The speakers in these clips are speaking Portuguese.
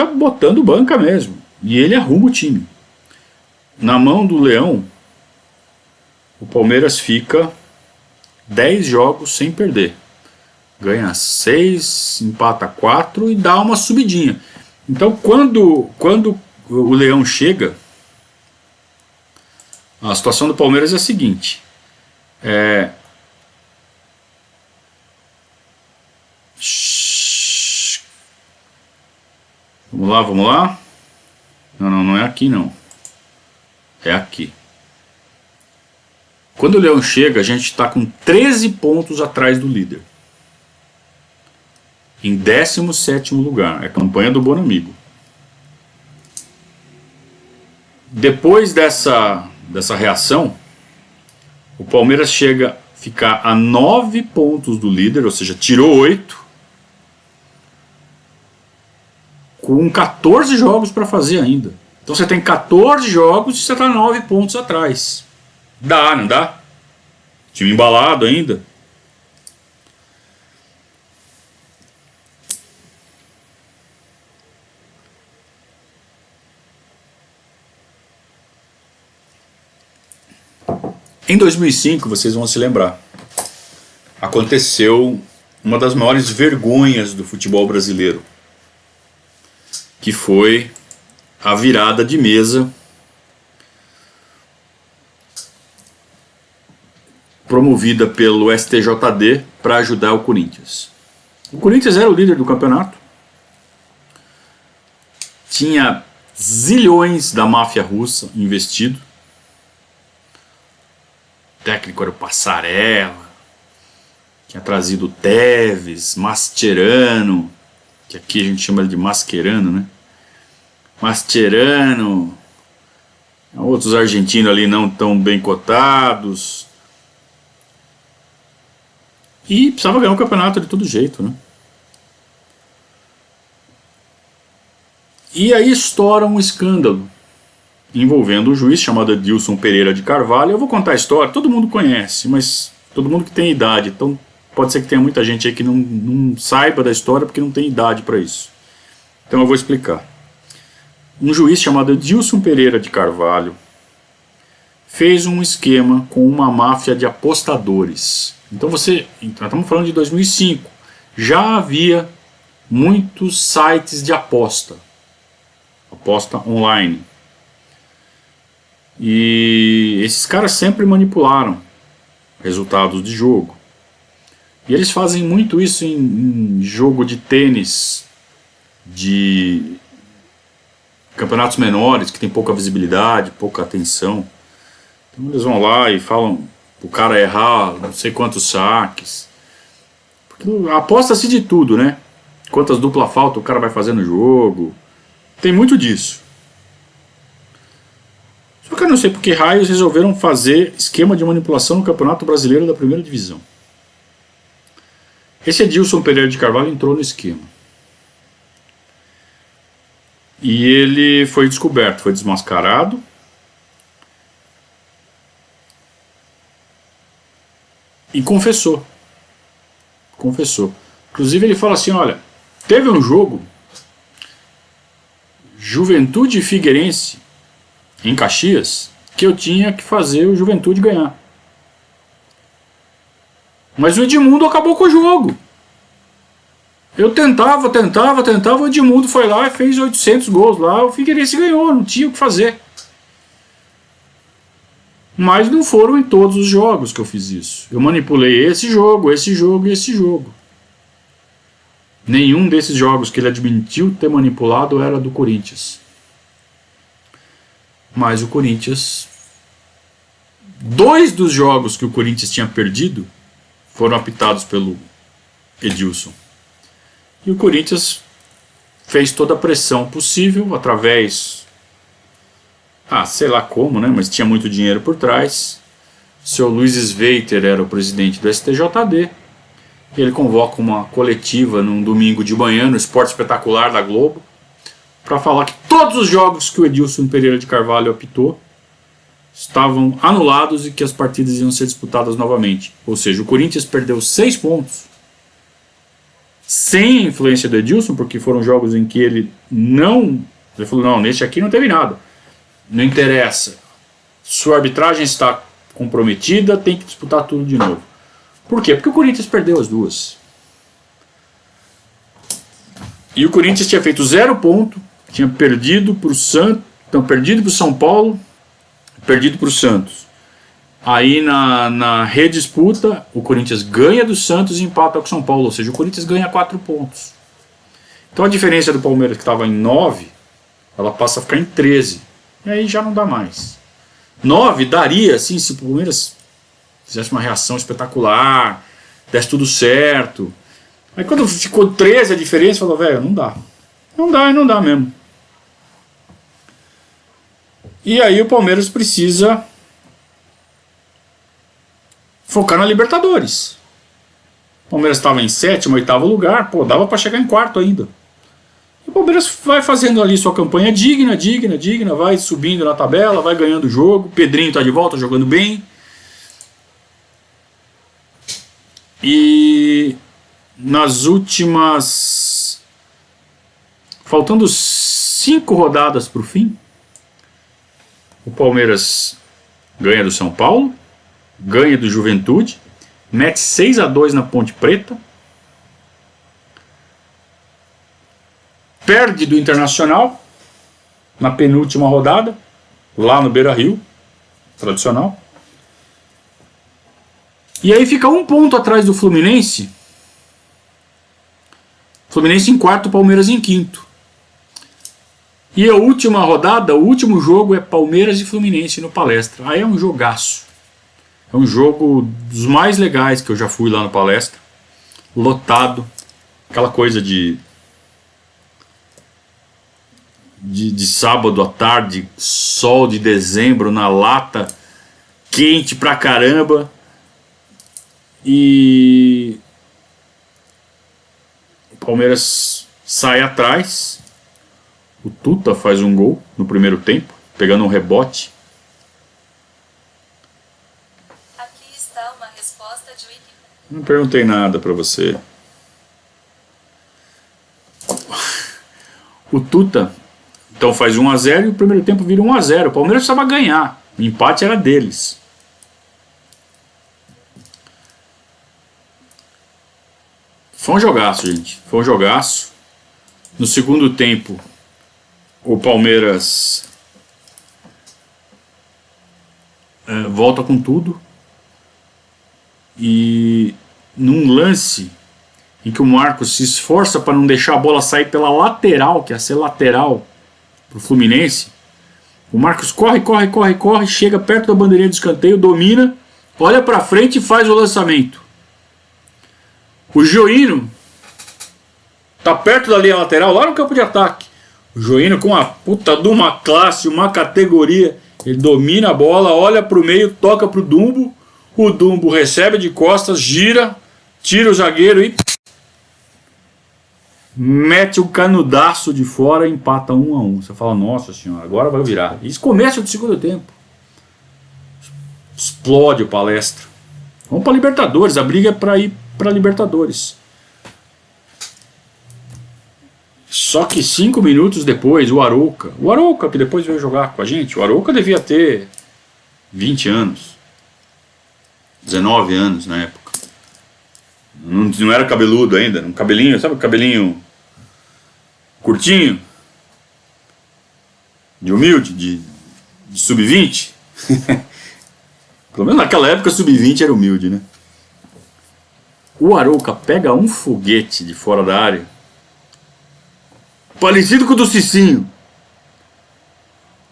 botando banca mesmo. E ele arruma o time. Na mão do Leão, o Palmeiras fica 10 jogos sem perder. Ganha 6, empata 4 e dá uma subidinha. Então quando o Leão chega, a situação do Palmeiras é a seguinte. Vamos lá. Não é aqui não. É aqui. Quando o Leão chega, a gente está com 13 pontos atrás do líder. Em 17º lugar. É a campanha do Bonamigo. Depois dessa reação, o Palmeiras chega a ficar a 9 pontos do líder, ou seja, tirou 8, com 14 jogos para fazer ainda. Então você tem 14 jogos e você está 9 pontos atrás. Dá, não dá? Time embalado ainda. Em 2005, vocês vão se lembrar, aconteceu uma das maiores vergonhas do futebol brasileiro, que foi a virada de mesa promovida pelo STJD para ajudar o Corinthians. O Corinthians era o líder do campeonato, tinha zilhões da máfia russa investido. O técnico era o Passarella, tinha trazido o Tevez, Mascherano, que aqui a gente chama de Mascherano, né? Mascherano, outros argentinos ali não tão bem cotados. E precisava ganhar o campeonato de todo jeito, né? E aí estoura um escândalo envolvendo um juiz chamado Edilson Pereira de Carvalho. Eu vou contar a história, todo mundo conhece, mas todo mundo que tem idade. Então pode ser que tenha muita gente aí que não saiba da história porque não tem idade para isso. Então eu vou explicar. Um juiz chamado Edilson Pereira de Carvalho fez um esquema com uma máfia de apostadores. Então nós estamos falando de 2005. Já havia muitos sites de aposta online. E esses caras sempre manipularam resultados de jogo. E eles fazem muito isso em jogo de tênis, de campeonatos menores, que tem pouca visibilidade, pouca atenção. Então eles vão lá e falam o cara errar não sei quantos saques. Porque aposta-se de tudo, né? Quantas dupla falta o cara vai fazer no jogo. Tem muito disso. Só que eu não sei porque raios resolveram fazer esquema de manipulação no Campeonato Brasileiro da Primeira Divisão. Esse Edilson Pereira de Carvalho entrou no esquema. E ele foi descoberto, foi desmascarado. E confessou. Inclusive ele fala assim, olha, teve um jogo, Juventude e Figueirense, em Caxias, que eu tinha que fazer o Juventude ganhar. Mas o Edmundo acabou com o jogo. Eu tentava, o Edmundo foi lá e fez 800 gols lá, o Figueirense ganhou, não tinha o que fazer. Mas não foram em todos os jogos que eu fiz isso. Eu manipulei esse jogo e esse jogo. Nenhum desses jogos que ele admitiu ter manipulado era do Corinthians. Mas o Corinthians... 2 dos jogos que o Corinthians tinha perdido foram apitados pelo Edilson. E o Corinthians fez toda a pressão possível através... sei lá como, né? Mas tinha muito dinheiro por trás. O seu Luiz Sveiter era o presidente do STJD. Ele convoca uma coletiva num domingo de manhã no Esporte Espetacular da Globo para falar que todos os jogos que o Edilson Pereira de Carvalho apitou estavam anulados e que as partidas iam ser disputadas novamente. Ou seja, o Corinthians perdeu 6 pontos sem a influência do Edilson, porque foram jogos em que ele falou, não, neste aqui não teve nada. Não interessa. Sua arbitragem está comprometida, tem que disputar tudo de novo. Por quê? Porque o Corinthians perdeu as duas. E o Corinthians tinha feito 0 ponto, tinha perdido para o Santos, então perdido para o São Paulo, perdido para o Santos. Aí na redisputa, o Corinthians ganha do Santos e empata com o São Paulo, ou seja, o Corinthians ganha 4 pontos. Então a diferença do Palmeiras, que estava em 9, ela passa a ficar em 13. E aí já não dá mais. 9 daria, assim, se o Palmeiras fizesse uma reação espetacular, desse tudo certo. Aí quando ficou 13 a diferença, falou, velho, não dá. Não dá mesmo. E aí o Palmeiras precisa focar na Libertadores. O Palmeiras estava em 7º, 8º lugar, pô, dava para chegar em 4º ainda. E o Palmeiras vai fazendo ali sua campanha digna, vai subindo na tabela, vai ganhando o jogo. Pedrinho tá de volta, jogando bem. E nas últimas, faltando 5 rodadas para o fim, o Palmeiras ganha do São Paulo, ganha do Juventude, mete 6-2 na Ponte Preta, perde do Internacional na penúltima rodada, lá no Beira-Rio, tradicional. E aí fica 1 ponto atrás do Fluminense. Fluminense em 4º, Palmeiras em 5º. E a última rodada, o último jogo é Palmeiras e Fluminense no Palestra. Aí é um jogaço. É um jogo dos mais legais que eu já fui lá no Palestra. Lotado. Aquela coisa de sábado à tarde, sol de dezembro na lata, quente pra caramba. E o Palmeiras sai atrás. O Tuta faz um gol no primeiro tempo, pegando um rebote. Aqui está uma resposta de Wikipedia. Não perguntei nada pra você. O Tuta então faz 1-0 e o primeiro tempo vira 1-0. O Palmeiras precisava ganhar. O empate era deles. Foi um jogaço, gente. Foi um jogaço. No segundo tempo, o Palmeiras volta com tudo. E num lance em que o Marcos se esforça para não deixar a bola sair pela lateral, que ia ser lateral para o Fluminense, o Marcos corre, chega perto da bandeirinha de escanteio, domina, olha para frente e faz o lançamento. O Joino tá perto da linha lateral, lá no campo de ataque. O Joino com uma puta de uma classe, uma categoria, ele domina a bola, olha pro meio, toca pro Dumbo, o Dumbo recebe de costas, gira, tira o zagueiro e mete o canudaço de fora e empata 1-1. Você fala, nossa senhora, agora vai virar. Isso começa do segundo tempo. Explode o Palestra. Vamos para Libertadores, a briga é para ir para Libertadores. Só que 5 minutos depois, o Arouca que depois veio jogar com a gente, o Arouca devia ter 20 anos, 19 anos na época. Não era cabeludo ainda, um cabelinho, sabe o cabelinho curtinho, de humilde, de sub-20. Pelo menos naquela época sub-20 era humilde, né? O Arouca pega um foguete de fora da área, parecido com o do Cicinho.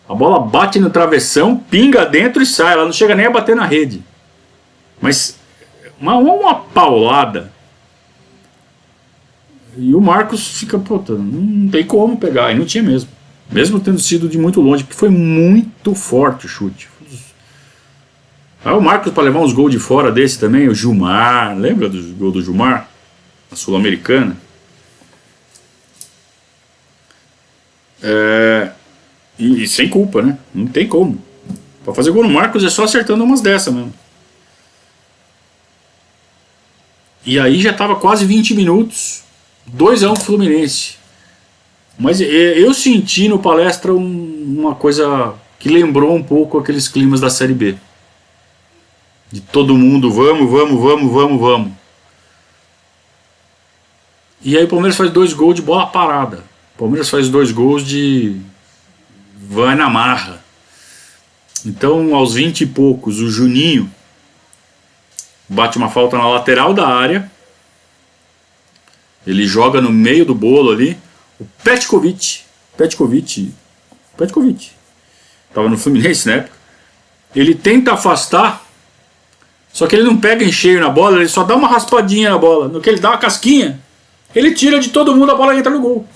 A bola bate no travessão, pinga dentro e sai. Ela não chega nem a bater na rede. Mas uma paulada. E o Marcos fica, puta, não tem como pegar. E não tinha mesmo. Mesmo tendo sido de muito longe, porque foi muito forte o chute. Aí o Marcos, para levar uns gols de fora desse também, o Gilmar, lembra do gol do Gilmar? A Sul-Americana. E sem culpa, né? Não tem como. Para fazer gol no Marcos é só acertando umas dessas mesmo. E aí já estava quase 20 minutos. 2-1 pro Fluminense. Mas eu senti no Palestra uma coisa que lembrou um pouco aqueles climas da Série B. De todo mundo, vamos. E aí o Palmeiras faz 2 gols de bola parada. O Palmeiras faz 2 gols de vai na marra. Então, aos 20 e poucos, o Juninho bate uma falta na lateral da área. Ele joga no meio do bolo ali. O Petkovic estava no Fluminense na época. Ele tenta afastar, só que ele não pega em cheio na bola, ele só dá uma raspadinha na bola. No que ele dá uma casquinha, ele tira de todo mundo, a bola entra no gol.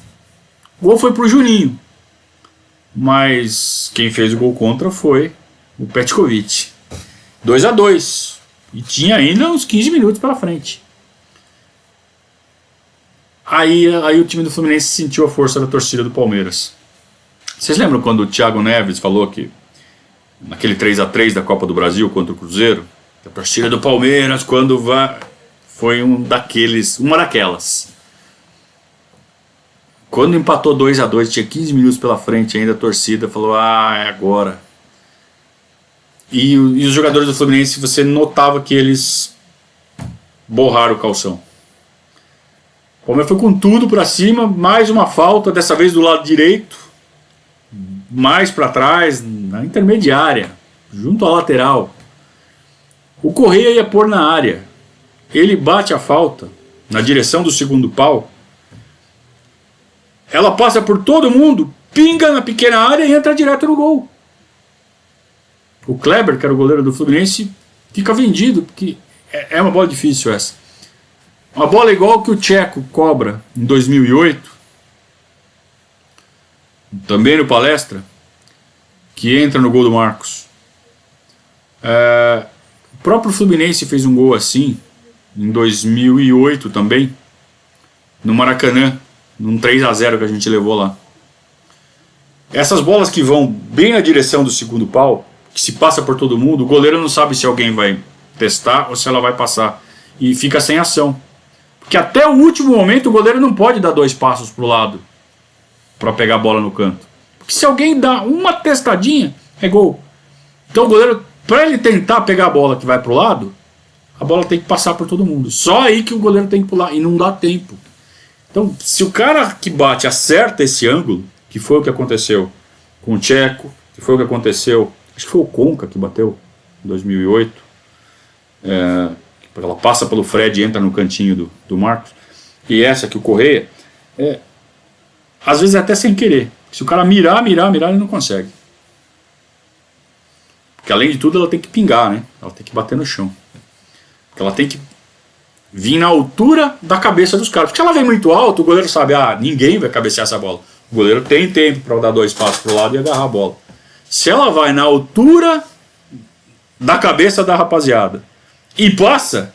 O gol foi pro Juninho. Mas quem fez o gol contra foi o Petkovic. 2-2. E tinha ainda uns 15 minutos pela frente. Aí o time do Fluminense sentiu a força da torcida do Palmeiras. Vocês lembram quando o Thiago Neves falou que naquele 3-3 da Copa do Brasil contra o Cruzeiro, a torcida do Palmeiras quando vai foi uma daquelas. Quando empatou 2-2, tinha 15 minutos pela frente ainda, a torcida falou: ah, é agora. E os jogadores do Fluminense, você notava que eles borraram o calção. O Palmeiras foi com tudo pra cima, mais uma falta, dessa vez do lado direito, mais pra trás, na intermediária, junto à lateral. O Correia ia pôr na área. Ele bate a falta na direção do segundo pau. Ela passa por todo mundo, pinga na pequena área e entra direto no gol. O Kleber, que era o goleiro do Fluminense, fica vendido, porque é uma bola difícil essa. Uma bola igual que o Tcheco cobra em 2008, também no Palestra, que entra no gol do Marcos. O próprio Fluminense fez um gol assim, em 2008 também, no Maracanã, num 3-0 que a gente levou lá. Essas bolas que vão bem na direção do segundo pau, que se passa por todo mundo, o goleiro não sabe se alguém vai testar ou se ela vai passar. E fica sem ação. Porque até o último momento o goleiro não pode dar 2 passos pro lado para pegar a bola no canto. Porque se alguém dá uma testadinha, é gol. Então o goleiro, para ele tentar pegar a bola que vai pro lado, a bola tem que passar por todo mundo. Só aí que o goleiro tem que pular e não dá tempo. Então, se o cara que bate acerta esse ângulo, que foi o que aconteceu com o Tcheco, que foi o que aconteceu, acho que foi o Conca que bateu em 2008, ela passa pelo Fred e entra no cantinho do Marcos, e essa que o Correia, às vezes é até sem querer. Se o cara mirar, ele não consegue. Porque além de tudo ela tem que pingar, né? Ela tem que bater no chão. Porque ela tem que vir na altura da cabeça dos caras. Porque ela vem muito alto, o goleiro sabe, ninguém vai cabecear essa bola. O goleiro tem tempo para dar 2 passos pro lado e agarrar a bola. Se ela vai na altura da cabeça da rapaziada e passa,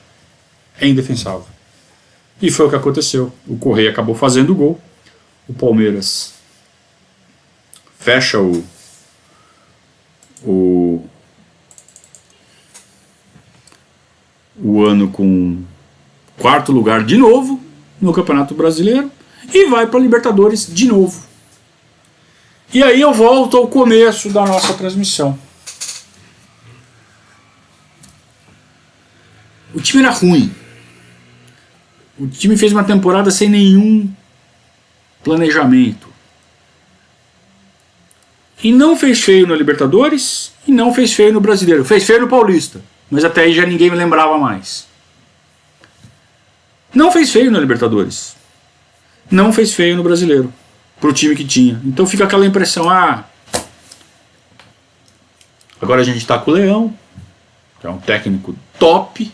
é indefensável. E foi o que aconteceu. O Correia acabou fazendo o gol. O Palmeiras fecha o ano com 4º lugar de novo no Campeonato Brasileiro e vai para a Libertadores de novo. E aí eu volto ao começo da nossa transmissão. O time era ruim. O time fez uma temporada sem nenhum planejamento. E não fez feio na Libertadores e não fez feio no Brasileiro. Fez feio no Paulista, mas até aí já ninguém me lembrava mais. Não fez feio na Libertadores. Não fez feio no Brasileiro. Pro time que tinha. Então fica aquela impressão, agora a gente tá com o Leão, que é um técnico top.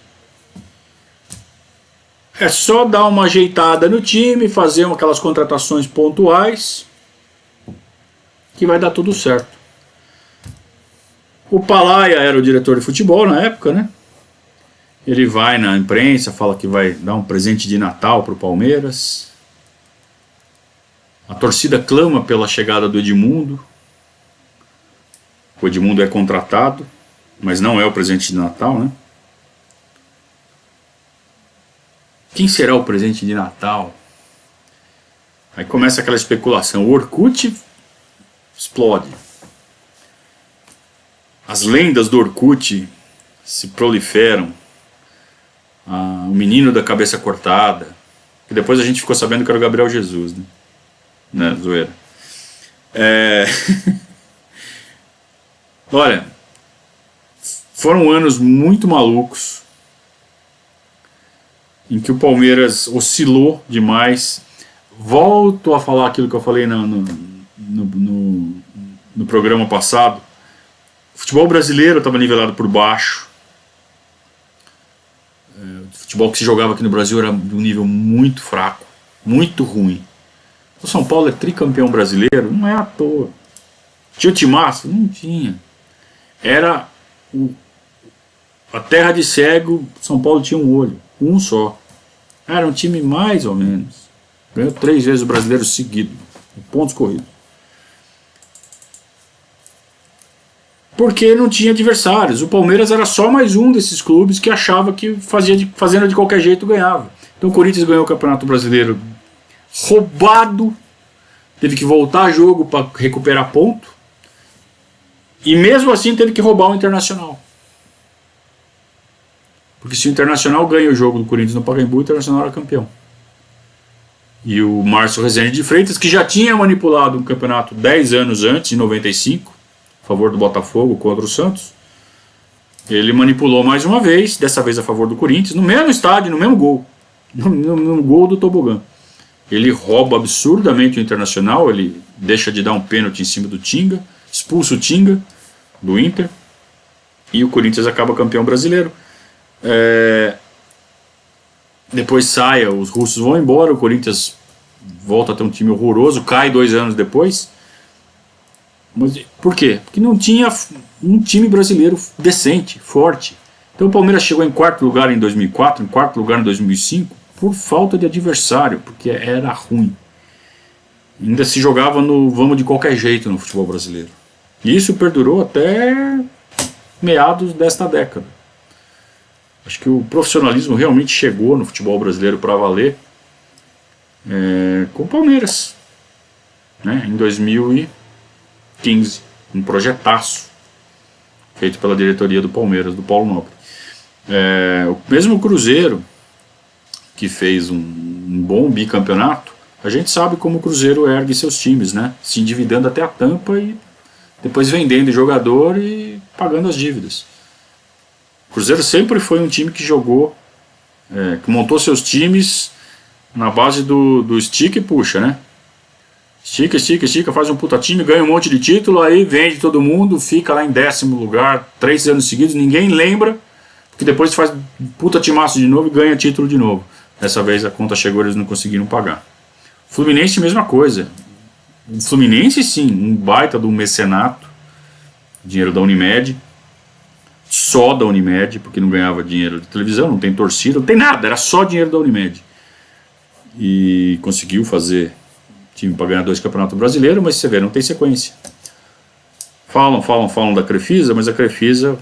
É só dar uma ajeitada no time, fazer aquelas contratações pontuais, que vai dar tudo certo. O Palaia era o diretor de futebol na época, né? Ele vai na imprensa, fala que vai dar um presente de Natal pro Palmeiras. A torcida clama pela chegada do Edmundo. O Edmundo é contratado, mas não é o presente de Natal, né? Quem será o presente de Natal? Aí começa aquela especulação. O Orkut explode. As lendas do Orkut se proliferam. O menino da cabeça cortada. Que depois a gente ficou sabendo que era o Gabriel Jesus, né? Zoeira. Olha, foram anos muito malucos em que o Palmeiras oscilou demais. Volto a falar aquilo que eu falei no programa passado. O futebol brasileiro estava nivelado por baixo. O futebol que se jogava aqui no Brasil era de um nível muito fraco, muito ruim. O São Paulo é tricampeão brasileiro, não é à toa. Tinha o timaço? Não tinha. Era a terra de cego. São Paulo tinha um olho, um só. Era um time mais ou menos. Ganhou 3 vezes o brasileiro seguido, pontos corridos. Porque não tinha adversários. O Palmeiras era só mais um desses clubes que achava que fazendo de qualquer jeito ganhava. Então o Corinthians ganhou o Campeonato Brasileiro roubado, teve que voltar jogo para recuperar ponto, e mesmo assim teve que roubar o Internacional. Porque se o Internacional ganha o jogo do Corinthians no Pacaembu, o Internacional era campeão. E o Márcio Rezende de Freitas, que já tinha manipulado um campeonato 10 anos antes, em 95, a favor do Botafogo contra o Santos, ele manipulou mais uma vez, dessa vez a favor do Corinthians, no mesmo estádio, no mesmo gol, no gol do tobogã. Ele rouba absurdamente o Internacional, ele deixa de dar um pênalti em cima do Tinga, expulsa o Tinga do Inter, e o Corinthians acaba campeão brasileiro. Depois os russos vão embora, o Corinthians volta a ter um time horroroso, cai 2 anos depois. Mas por quê? Porque não tinha um time brasileiro decente, forte. Então o Palmeiras chegou em 4º lugar em 2004, em 4º lugar em 2005, por falta de adversário, porque era ruim. Ainda se jogava no vamos de qualquer jeito no futebol brasileiro. E isso perdurou até meados desta década. Acho que o profissionalismo realmente chegou no futebol brasileiro para valer com o Palmeiras, né? Em 2015, um projetaço feito pela diretoria do Palmeiras, do Paulo Nobre. O mesmo Cruzeiro, que fez um bom bicampeonato, a gente sabe como o Cruzeiro ergue seus times, né? Se endividando até a tampa e depois vendendo jogador e pagando as dívidas. O Cruzeiro sempre foi um time que jogou, que montou seus times na base do estica e puxa, né? Estica, estica, estica, faz um puta time, ganha um monte de título, aí vende todo mundo, fica lá em 10º lugar, 3 anos seguidos, ninguém lembra, porque depois faz puta timaço de novo e ganha título de novo. Dessa vez a conta chegou e eles não conseguiram pagar. Fluminense, mesma coisa. O Fluminense, sim, um baita do mecenato, dinheiro da Unimed, só da Unimed, porque não ganhava dinheiro de televisão, não tem torcida, não tem nada, era só dinheiro da Unimed. E conseguiu fazer time para ganhar 2 campeonatos brasileiros, mas você vê, não tem sequência. Falam da Crefisa, mas a Crefisa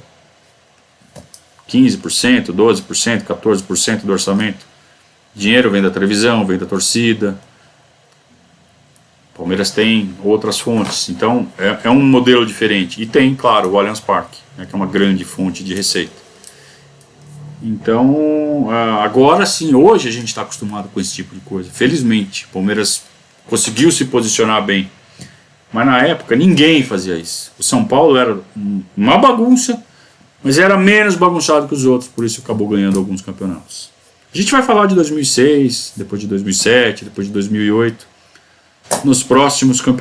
15%, 12%, 14% do orçamento. Dinheiro vem da televisão, vem da torcida. Palmeiras tem outras fontes, então é um modelo diferente. E tem, claro, o Allianz Parque, né, que é uma grande fonte de receita. Então, agora sim, hoje a gente está acostumado com esse tipo de coisa. Felizmente, o Palmeiras conseguiu se posicionar bem. Mas na época ninguém fazia isso. O São Paulo era uma bagunça, mas era menos bagunçado que os outros, por isso acabou ganhando alguns campeonatos. A gente vai falar de 2006, depois de 2007, depois de 2008, nos próximos campeonatos.